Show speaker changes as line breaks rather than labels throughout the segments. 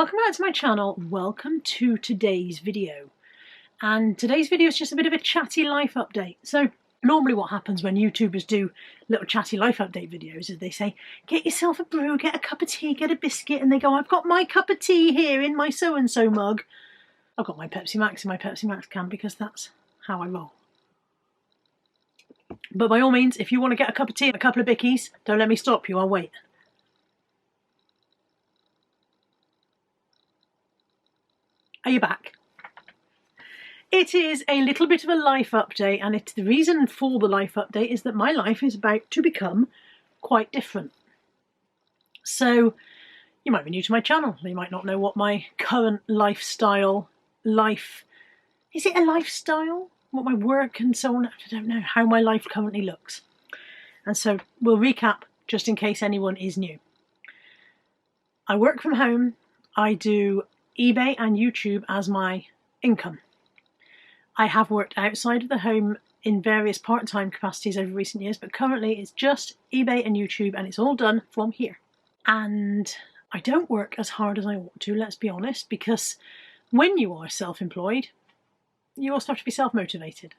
Welcome back to my channel. Welcome to today's video. And today's video is just a bit of a chatty life update. So normally what happens when YouTubers do little chatty life update videos is they say, get yourself a brew, get a cup of tea, get a biscuit, and they go, I've got my cup of tea here in my so-and-so mug. I've got my Pepsi Max in my Pepsi Max can because that's how I roll. But by all means, if you want to get a cup of tea and a couple of bickies, don't let me stop you, I'll wait. Are you back? It is a little bit of a life update, and the reason for the life update is that my life is about to become quite different. So you might be new to my channel, you might not know what my current lifestyle, is it a lifestyle? What my work and so on, I don't know how my life currently looks. And so we'll recap just in case anyone is new. I work from home, I do eBay and YouTube as my income. I have worked outside of the home in various part-time capacities over recent years, but currently it's just eBay and YouTube, and it's all done from here. And I don't work as hard as I ought to, let's be honest, because when you are self-employed, you also have to be self-motivated.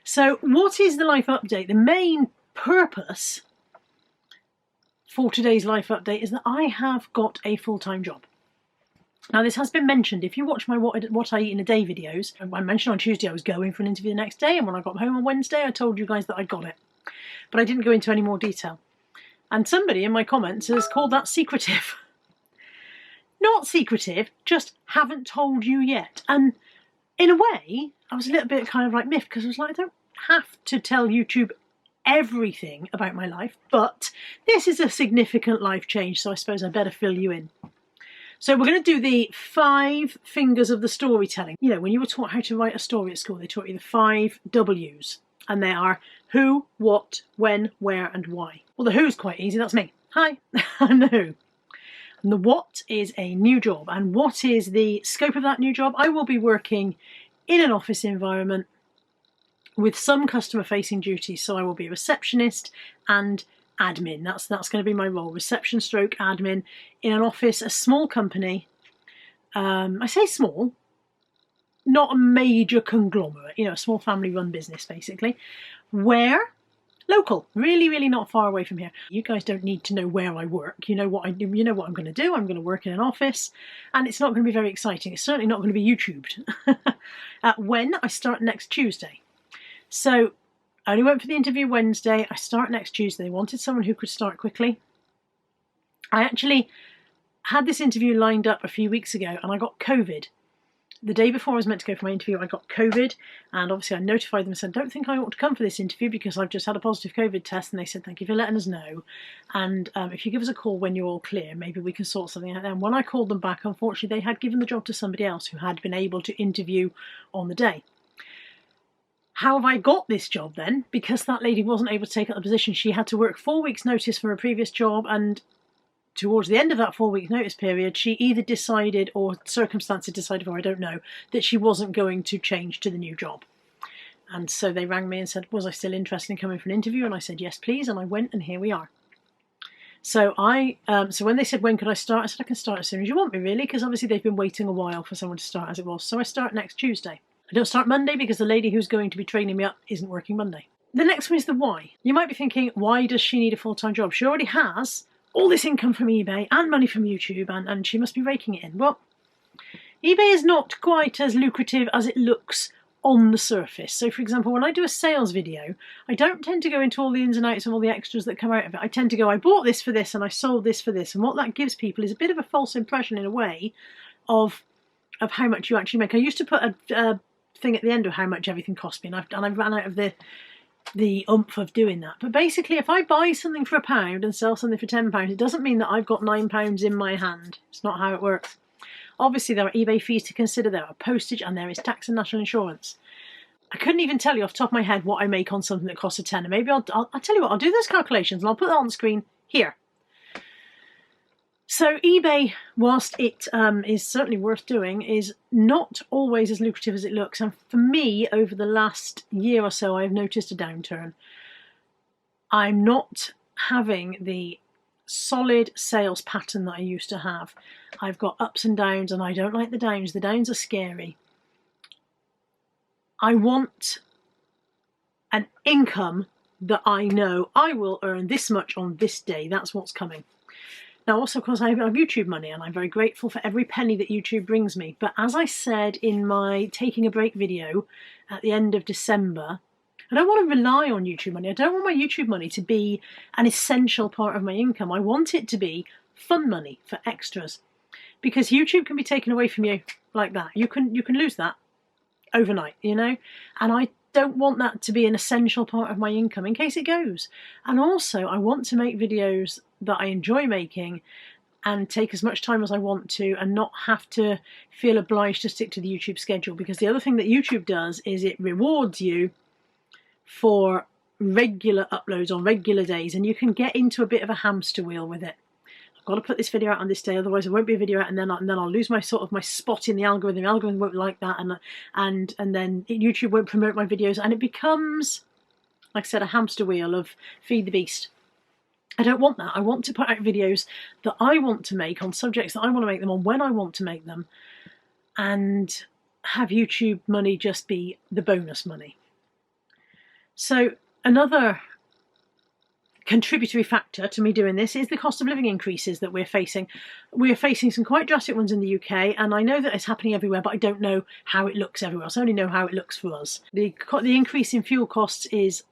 So what is the life update? The main purpose for today's life update is that I have got a full-time job. Now this has been mentioned. If you watch my what I eat in a day videos, I mentioned on Tuesday I was going for an interview the next day, and when I got home on Wednesday I told you guys that I'd got it. But I didn't go into any more detail. And somebody in my comments has called that secretive. Not secretive, just haven't told you yet. And in a way, I was a little bit kind of like miffed, because I was like, I don't have to tell YouTube everything about my life, but this is a significant life change, so I suppose I better fill you in. So we're going to do the 5 fingers of the storytelling. You know, when you were taught how to write a story at school, they taught you the 5 W's. And they are who, what, when, where, and why. Well, the who's quite easy, that's me. Hi, I'm the who. And the what is a new job. And what is the scope of that new job? I will be working in an office environment with some customer-facing duties. So I will be a receptionist and admin. That's going to be my role, reception stroke admin in an office, a small company. I say small, not a major conglomerate, you know, a small family run business basically, where local, really not far away from here. You guys don't need to know where I work. You know what I'm going to do. I'm going to work in an office, and it's not going to be very exciting. It's certainly not going to be YouTubed. When I start next Tuesday. So I only went for the interview Wednesday. I start next Tuesday. They wanted someone who could start quickly. I actually had this interview lined up a few weeks ago, and I got COVID. The day before I was meant to go for my interview, I got COVID, and obviously I notified them and said, don't think I ought to come for this interview because I've just had a positive COVID test. And they said, thank you for letting us know. And if you give us a call when you're all clear, maybe we can sort something out then. When I called them back, unfortunately, they had given the job to somebody else who had been able to interview on the day. How have I got this job then? Because that lady wasn't able to take up the position. She had to work 4 weeks' notice for a previous job, and towards the end of that 4 week notice period, she either decided, or circumstances decided, or I don't know, that she wasn't going to change to the new job. And so they rang me and said, was I still interested in coming for an interview? And I said, yes, please. And I went, and here we are. So so when they said, when could I start? I said, I can start as soon as you want me, really, because obviously they've been waiting a while for someone to start as it was. So I start next Tuesday. I don't start Monday because the lady who's going to be training me up isn't working Monday. The next one is the why. You might be thinking, why does she need a full-time job? She already has all this income from eBay and money from YouTube, and she must be raking it in. Well, eBay is not quite as lucrative as it looks on the surface. So, for example, when I do a sales video, I don't tend to go into all the ins and outs and all the extras that come out of it. I tend to go, I bought this for this and I sold this for this. And what that gives people is a bit of a false impression, in a way, of how much you actually make. I used to put a thing at the end of how much everything cost me, and I've ran out of the oomph of doing that. But basically, if I buy something for £1 and sell something for £10, it doesn't mean that I've got £9 in my hand. It's not how it works. Obviously, there are eBay fees to consider, there are postage, and there is tax and national insurance. I couldn't even tell you off the top of my head what I make on something that costs a tenner. Maybe I'll tell you what, I'll do those calculations and I'll put that on the screen here. So eBay, whilst it is certainly worth doing, is not always as lucrative as it looks. And for me, over the last year or so, I've noticed a downturn. I'm not having the solid sales pattern that I used to have. I've got ups and downs, and I don't like the downs. The downs are scary. I want an income that I know I will earn this much on this day. That's what's coming. Now, also, of course, I have YouTube money, and I'm very grateful for every penny that YouTube brings me. But as I said in my taking a break video at the end of December, I don't want to rely on YouTube money. I don't want my YouTube money to be an essential part of my income. I want it to be fun money for extras, because YouTube can be taken away from you like that. You can lose that overnight, you know, and I don't want that to be an essential part of my income in case it goes. And also, I want to make videos that I enjoy making and take as much time as I want to, and not have to feel obliged to stick to the YouTube schedule. Because the other thing that YouTube does is it rewards you for regular uploads on regular days, and you can get into a bit of a hamster wheel with it. I've got to put this video out on this day, otherwise there won't be a video out, and then I'll lose my my spot in the algorithm. The algorithm won't like that, and then YouTube won't promote my videos, and it becomes, like I said, a hamster wheel of feed the beast. I don't want that. I want to put out videos that I want to make on subjects that I want to make them on when I want to make them, and have YouTube money just be the bonus money. So another contributory factor to me doing this is the cost of living increases that we're facing. We're facing some quite drastic ones in the UK, and I know that it's happening everywhere, but I don't know how it looks everywhere else. I only know how it looks for us. The increase in fuel costs is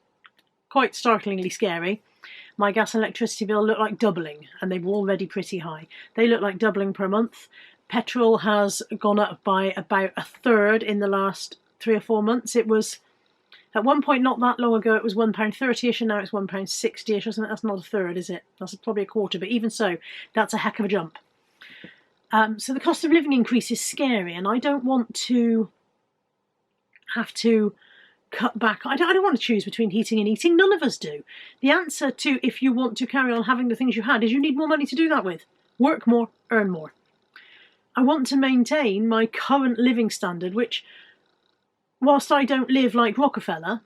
quite startlingly scary. My gas and electricity bill look like doubling, and they were already pretty high. They look like doubling per month. Petrol has gone up by about a third in the last 3 or 4 months. It was, at one point not that long ago, it was £1.30ish, and now it's £1.60ish or something. That's not a third, is it? That's probably a quarter, but even so, that's a heck of a jump. So the cost of living increase is scary, and I don't want to have to cut back. I don't want to choose between heating and eating. None of us do. The answer to, if you want to carry on having the things you had, is you need more money to do that with. Work more, earn more. I want to maintain my current living standard, which, whilst I don't live like Rockefeller,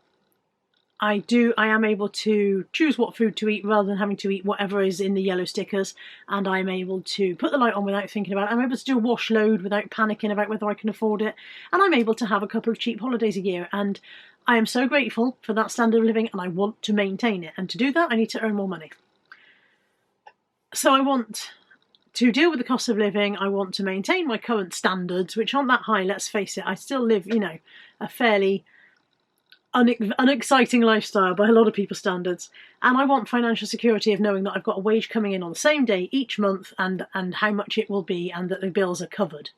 I am able to choose what food to eat rather than having to eat whatever is in the yellow stickers, and I'm able to put the light on without thinking about it. I'm able to do a wash load without panicking about whether I can afford it, and I'm able to have a couple of cheap holidays a year, and I am so grateful for that standard of living, and I want to maintain it. And to do that, I need to earn more money. So I want to deal with the cost of living. I want to maintain my current standards, which aren't that high, let's face it. I still live, you know, a fairly unexciting lifestyle by a lot of people's standards. And I want financial security of knowing that I've got a wage coming in on the same day each month, and how much it will be, and that the bills are covered.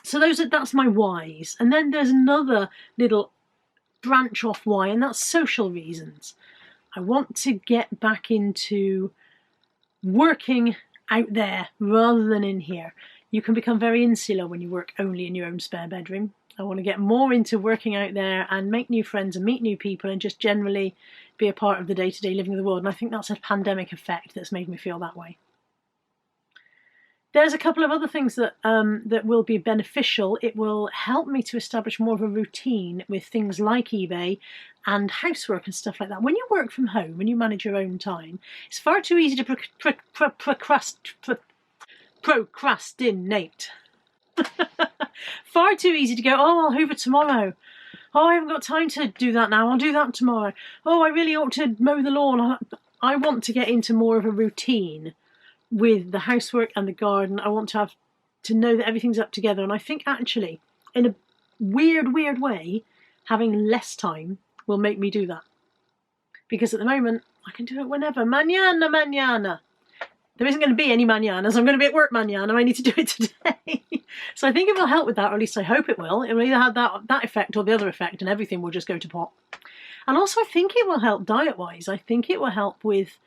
So that's my whys. And then there's another little branch off why, and that's social reasons. I want to get back into working out there rather than in here. You can become very insular when you work only in your own spare bedroom. I want to get more into working out there and make new friends and meet new people, and just generally be a part of the day-to-day living of the world. And I think that's a pandemic effect that's made me feel that way. There's a couple of other things that that will be beneficial. It will help me to establish more of a routine with things like eBay and housework and stuff like that. When you work from home, when you manage your own time, it's far too easy to procrastinate. Far too easy to go, oh, I'll hoover tomorrow. Oh, I haven't got time to do that now. I'll do that tomorrow. Oh, I really ought to mow the lawn. I want to get into more of a routine with the housework and the garden. I want to know that everything's up together. And I think actually, in a weird way, having less time will make me do that. Because at the moment, I can do it whenever. Mañana. There isn't going to be any mañanas. I'm going to be at work mañana. I need to do it today. So I think it will help with that, or at least I hope it will. It will either have that effect or the other effect, and everything will just go to pot. And also I think it will help diet-wise. I think it will help with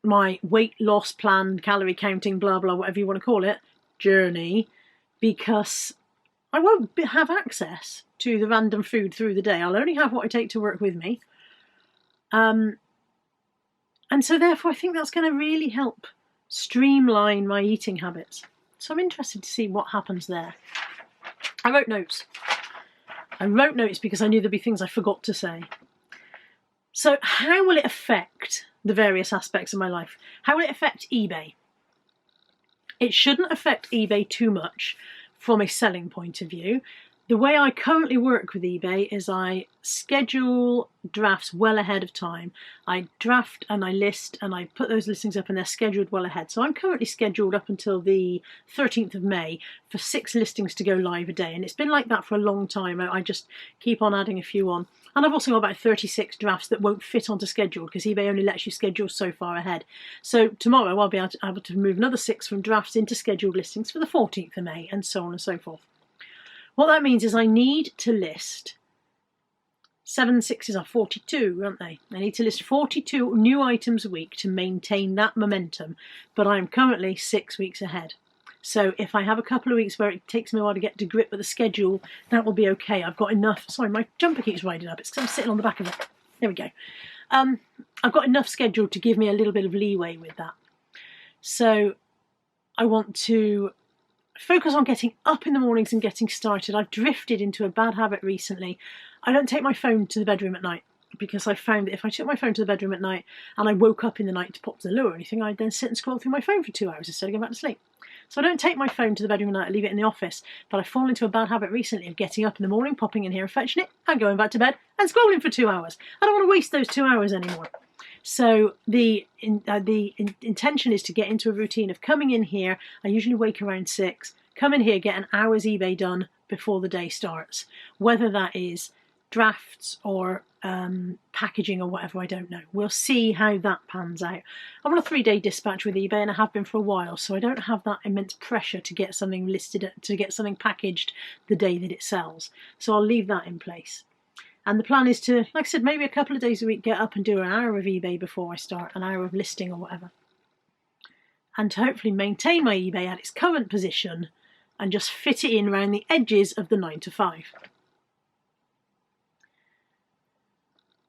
my weight loss plan, calorie counting, blah, blah, whatever you want to call it, journey, because I won't have access to the random food through the day. I'll only have what I take to work with me. And so therefore I think that's going to really help streamline my eating habits. So I'm interested to see what happens there. I wrote notes. I wrote notes because I knew there'd be things I forgot to say. So how will it affect the various aspects of my life? How will it affect eBay? It shouldn't affect eBay too much from a selling point of view. The way I currently work with eBay is I schedule drafts well ahead of time. I draft and I list and I put those listings up and they're scheduled well ahead. So I'm currently scheduled up until the 13th of May for 6 listings to go live a day. And it's been like that for a long time. I just keep on adding a few on. And I've also got about 36 drafts that won't fit onto schedule because eBay only lets you schedule so far ahead. So tomorrow I'll be able to move another 6 from drafts into scheduled listings for the 14th of May and so on and so forth. What that means is I need to list 7 6s are 42, aren't they? I need to list 42 new items a week to maintain that momentum, but I'm currently 6 weeks ahead. So if I have a couple of weeks where it takes me a while to get to grip with the schedule, that will be okay. I've got enough. Sorry, my jumper keeps riding up. It's because I'm sitting on the back of it. There we go. I've got enough schedule to give me a little bit of leeway with that. So I want to focus on getting up in the mornings and getting started. I've drifted into a bad habit recently. I don't take my phone to the bedroom at night because I found that if I took my phone to the bedroom at night and I woke up in the night to pop to the loo or anything, I'd then sit and scroll through my phone for 2 hours instead of going back to sleep. So I don't take my phone to the bedroom at night, I leave it in the office, but I've fallen into a bad habit recently of getting up in the morning, popping in here and fetching it and going back to bed and scrolling for 2 hours. I don't want to waste those 2 hours anymore. So the intention is to get into a routine of coming in here. I usually wake around 6, come in here, get an hour's eBay done before the day starts. Whether that is drafts or packaging or whatever, I don't know. We'll see how that pans out. I'm on a 3-day dispatch with eBay and I have been for a while, so I don't have that immense pressure to get something listed, to get something packaged the day that it sells. So I'll leave that in place. And the plan is to, like I said, maybe a couple of days a week, get up and do an hour of eBay before I start, an hour of listing or whatever. And to hopefully maintain my eBay at its current position and just fit it in around the edges of the 9 to 5.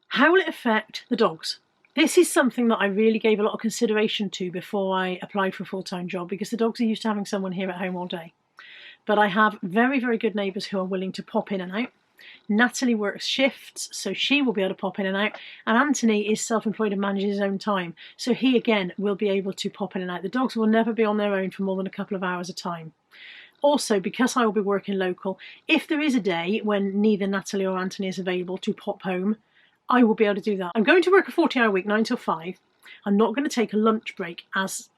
How will it affect the dogs? This is something that I really gave a lot of consideration to before I applied for a full-time job because the dogs are used to having someone here at home all day. But I have very, very good neighbours who are willing to pop in and out. Natalie works shifts, so she will be able to pop in and out. And Anthony is self-employed and manages his own time, so he again will be able to pop in and out. The dogs will never be on their own for more than a couple of hours a time. Also, because I will be working local, if there is a day when neither Natalie or Anthony is available to pop home, I will be able to do that. I'm going to work a 40-hour week, 9 till 5. I'm not going to take a lunch break as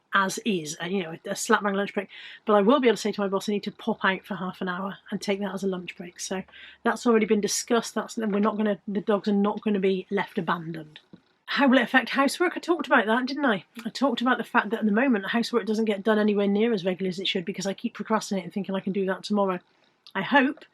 is, a slap bang lunch break, but I will be able to say to my boss I need to pop out for half an hour and take that as a lunch break. So that's already been discussed. The dogs are not going to be left abandoned. How will it affect housework? I talked about that, didn't I? I talked about the fact that at the moment housework doesn't get done anywhere near as regularly as it should because I keep procrastinating thinking I can do that tomorrow. I hope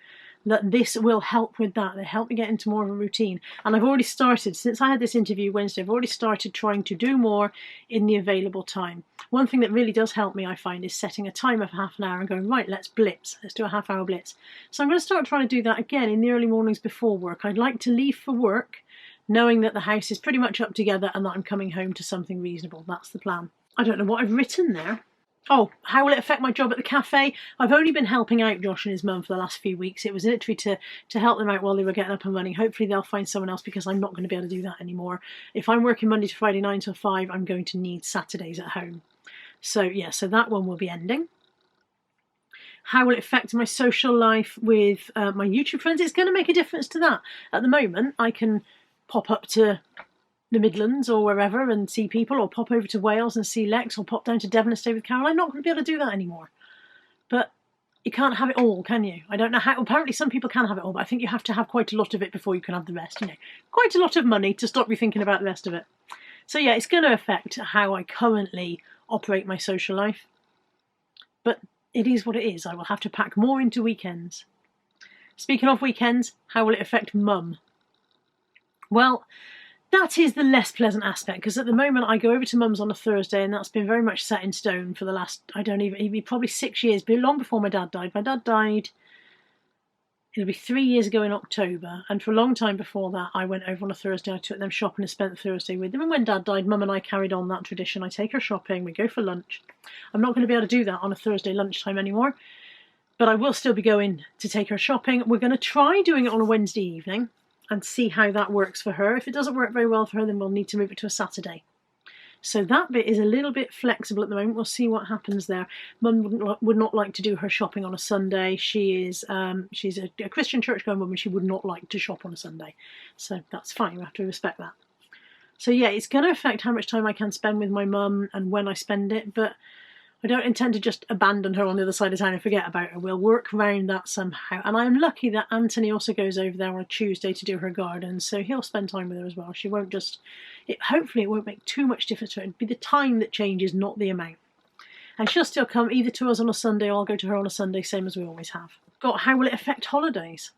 that this will help with that. They help me get into more of a routine. And I've already started, since I had this interview Wednesday, I've already started trying to do more in the available time. One thing that really does help me, I find, is setting a timer for half an hour and going, right, let's blitz. Let's do a half-hour blitz. So I'm going to start trying to do that again in the early mornings before work. I'd like to leave for work knowing that the house is pretty much up together and that I'm coming home to something reasonable. That's the plan. I don't know what I've written there. Oh, how will it affect my job at the cafe? I've only been helping out Josh and his mum for the last few weeks. It was literally to help them out while they were getting up and running. Hopefully they'll find someone else because I'm not going to be able to do that anymore. If I'm working Monday to Friday 9 till 5, I'm going to need Saturdays at home. So yeah, so that one will be ending. How will it affect my social life with my YouTube friends? It's going to make a difference to that. At the moment, I can pop up to the Midlands or wherever and see people, or pop over to Wales and see Lex, or pop down to Devon and stay with Carol. I'm not going to be able to do that anymore. But you can't have it all, can you? I don't know how. Apparently some people can have it all, but I think you have to have quite a lot of it before you can have the rest. Quite a lot of money to stop you thinking about the rest of it. So yeah, it's going to affect how I currently operate my social life. But it is what it is. I will have to pack more into weekends. Speaking of weekends, how will it affect Mum? Well, that is the less pleasant aspect, because at the moment I go over to Mum's on a Thursday, and that's been very much set in stone for the last, probably 6 years, but long before my dad died. My dad died, it'll be 3 years ago in October, and for a long time before that I went over on a Thursday. I took them shopping and spent the Thursday with them, and when Dad died, Mum and I carried on that tradition. I take her shopping, we go for lunch. I'm not going to be able to do that on a Thursday lunchtime anymore, but I will still be going to take her shopping. We're going to try doing it on a Wednesday evening. and see how that works for her. If it doesn't work very well for her, then we'll need to move it to a Saturday. So that bit is a little bit flexible at the moment. We'll see what happens there. Mum would not like to do her shopping on a Sunday. She's a Christian church-going woman. She would not like to shop on a Sunday. So that's fine. We have to respect that. So yeah, it's going to affect how much time I can spend with my mum and when I spend it, but I don't intend to just abandon her on the other side of town and forget about her. We'll work around that somehow. And I'm lucky that Anthony also goes over there on a Tuesday to do her garden, so he'll spend time with her as well. She won't just... hopefully it won't make too much difference to her. It'll be the time that changes, not the amount. And she'll still come either to us on a Sunday or I'll go to her on a Sunday, same as we always have. Got how will it affect holidays?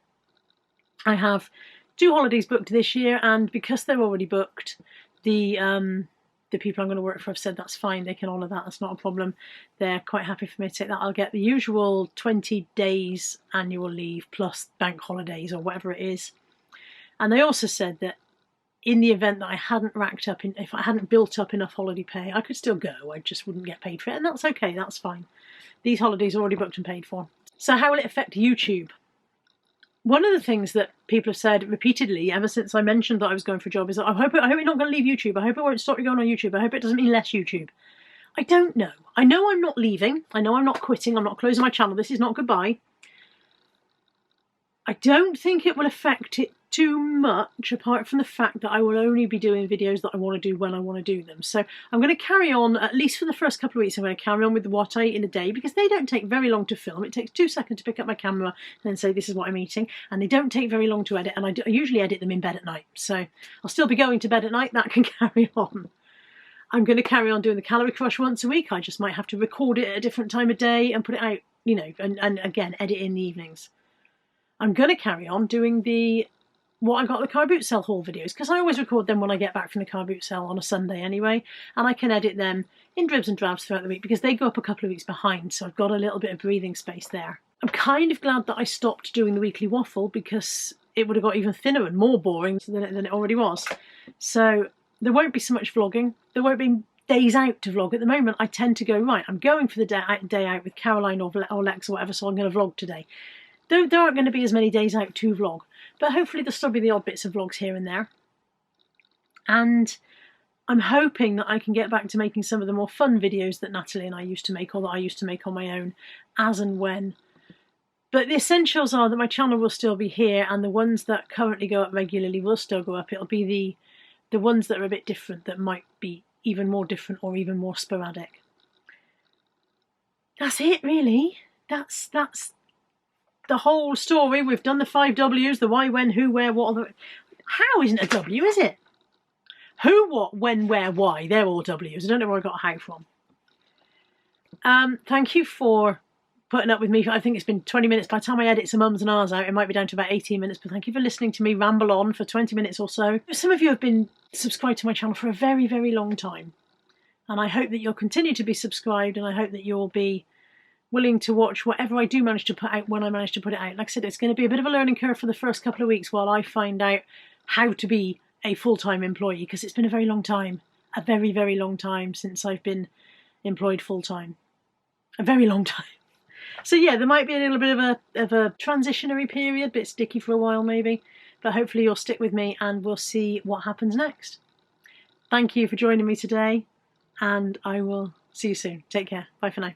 I have 2 holidays booked this year, and because they're already booked, the people I'm going to work for have said that's fine, they can honour that, that's not a problem. They're quite happy for me to take that. I'll get the usual 20 days annual leave plus bank holidays or whatever it is. And they also said that in the event that I hadn't if I hadn't built up enough holiday pay, I could still go, I just wouldn't get paid for it, and that's okay, that's fine. These holidays are already booked and paid for. So how will it affect YouTube? One of the things that people have said repeatedly ever since I mentioned that I was going for a job is that I hope you're not going to leave YouTube. I hope it won't stop you going on YouTube. I hope it doesn't mean less YouTube. I don't know. I know I'm not leaving. I know I'm not quitting. I'm not closing my channel. This is not goodbye. I don't think it will affect it too much, apart from the fact that I will only be doing videos that I want to do when I want to do them. So I'm going to carry on, at least for the first couple of weeks, I'm going to carry on with what I eat in a day, because they don't take very long to film. It takes 2 seconds to pick up my camera and then say this is what I'm eating, and they don't take very long to edit, and I usually edit them in bed at night. So I'll still be going to bed at night, that can carry on. I'm going to carry on doing the Calorie Crush once a week. I just might have to record it at a different time of day and put it out, you know, and again, edit in the evenings. I'm going to carry on doing what I got the car boot sale haul videos, because I always record them when I get back from the car boot sale on a Sunday anyway, and I can edit them in dribs and drabs throughout the week because they go up a couple of weeks behind, so I've got a little bit of breathing space there. I'm kind of glad that I stopped doing the weekly waffle, because it would have got even thinner and more boring than it already was. So there won't be so much vlogging. There won't be days out to vlog. At the moment I tend to go, right, I'm going for the day out with Caroline or Lex or whatever, so I'm going to vlog today. There aren't going to be as many days out to vlog, but hopefully there'll still be the odd bits of vlogs here and there. And I'm hoping that I can get back to making some of the more fun videos that Natalie and I used to make, or that I used to make on my own, as and when. But the essentials are that my channel will still be here, and the ones that currently go up regularly will still go up. It'll be the ones that are a bit different, that might be even more different or even more sporadic. That's it, really. That's the whole story. We've done the 5 W's, the why, when, who, where, what. How isn't a W, is it? Who, what, when, where, why. They're all W's. I don't know where I got how from. Thank you for putting up with me. I think it's been 20 minutes. By the time I edit some ums and ahs out, it might be down to about 18 minutes. But thank you for listening to me ramble on for 20 minutes or so. Some of you have been subscribed to my channel for a very, very long time. And I hope that you'll continue to be subscribed, and I hope that you'll be willing to watch whatever I do manage to put out when I manage to put it out. Like I said, it's going to be a bit of a learning curve for the first couple of weeks while I find out how to be a full-time employee, because it's been a very long time, a very, very long time since I've been employed full-time. A very long time. So yeah, there might be a little bit of a transitionary period, a bit sticky for a while maybe, but hopefully you'll stick with me and we'll see what happens next. Thank you for joining me today, and I will see you soon. Take care. Bye for now.